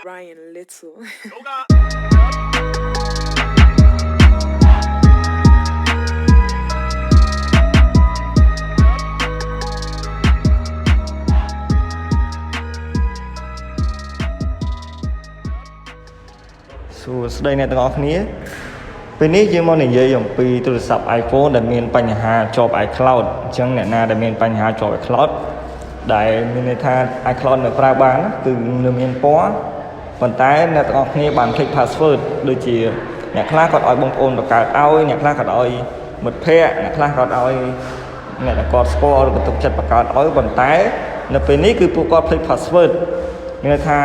Brian Little សួស្តីអ្នកទាំងអស់គ្នាពេលនេះយើងមកនិយាយអំពីទូរស័ព្ទ iPhone ដែលមានបញ្ហាជាប់ iCloud អញ្ចឹងអ្នកណាដែលមានបញ្ហាជាប់ iCloud ដែលមានន័យថា iCloud នៅប្រើបានគឺនៅមានពណ៌ប៉ុន្តែអ្នកទាំងអស់គ្នាបានភ្លេច password ដូចជាអ្នកខ្លះគាត់ឲ្យបងប្អូនបង្កើតឲ្យអ្នកខ្លះគាត់ឲ្យមិត្តភ័ក្តិអ្នកខ្លះគាត់ឲ្យអ្នកដែលគាត់ស្គាល់ឬក៏ទុកចិត្តបង្កើតឲ្យប៉ុន្តែនៅពេលនេះគឺពួកគាត់ភ្លេច password មានន័យថា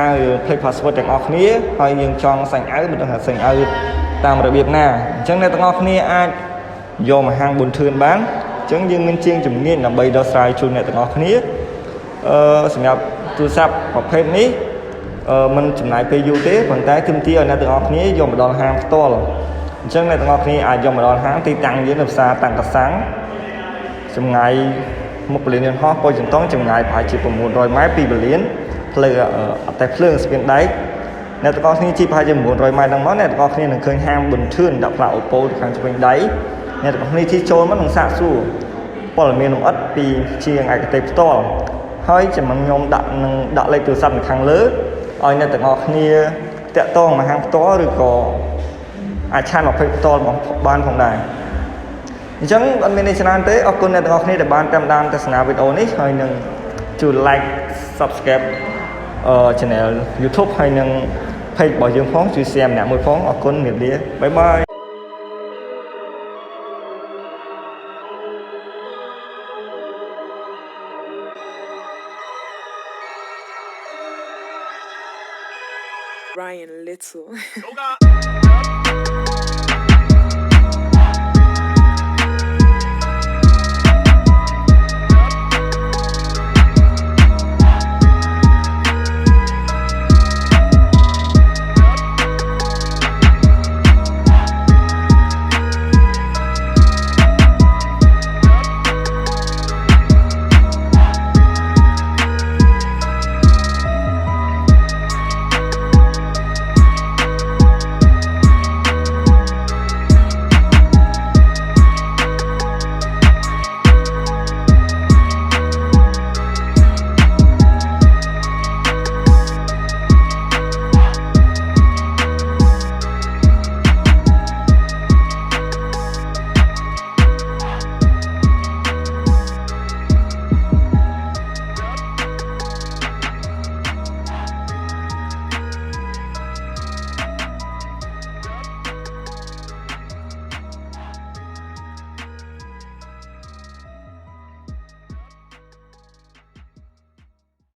ភ្លេច password ទាំងអស់គ្នាហើយយើងចង់សាញ់ឲ្យមិនដឹងថាសាញ់ឲ្យតាមរបៀបណាអញ្ចឹងអ្នកទាំងអស់គ្នាអាចយកមកហាងប៊ុនធឿនបានអញ្ចឹងយើងមានជាងជំនាញដើម្បីដោះស្រាយជូនអ្នកទាំងអស់គ្នាសម្រាប់ទូរស័ព្ទប្រភេទនេះมันចំណាយពេលយូរទេប៉ុន្តែទាមទារឲ្យអ្នកទាំងអស់គ្នាយកមកដល់ហាងផ្ទាល់អញ្ចឹងអ្នកទាំងអស់គ្នាអាចយកមកដល់ហាងទីតាំងយើងនៅផ្សារតាំងកសាំងចម្ងាយមុខពលានយន្តហោះប៉ោយចន្ទងចម្ងាយប្រហែលជា900ម៉ែត្រពីពលានផ្លូវអត់តែភ្លើងស្ពានដែកអ្នកទាំងអស់គ្នាជិះប្រហែលជា900ម៉ែត្រហ្នឹងមកអ្នកទាំងអស់គ្នានឹងឃើញហាងប៊ុនធឿនដាក់ផ្លាកអូប៉ូខាងឆ្វេងដៃអ្នកទាំងអស់គ្នាជិះចូលមកនឹងសាកសួរព័ត៌មានលម្អិតពីជាងឯកទេសផ្ទាល់ហើយចំណខ្ញុំដាក់លេខទូរស័ព្ទនៅខាងលើឲ្យអ្នកទាំងអស់គ្នាតាក់ទងមកហាងផ្ទាល់ឬក៏អាចឆាន20ផ្ទាល់បានផងដែរអញ្ចឹងអត់មានន័យច្រើនទេអរគុណអ្នកទាំងអស់គ្នាដែលបានតាមដានទស្សនាវីដេអូនេះហើយនឹងជួយ like subscribe channel YouTube ហើយនឹង page របស់យើងផងជួយ share ម្នាក់មួយផងអរគុណជំរាបលាបាយបាយ Brian Little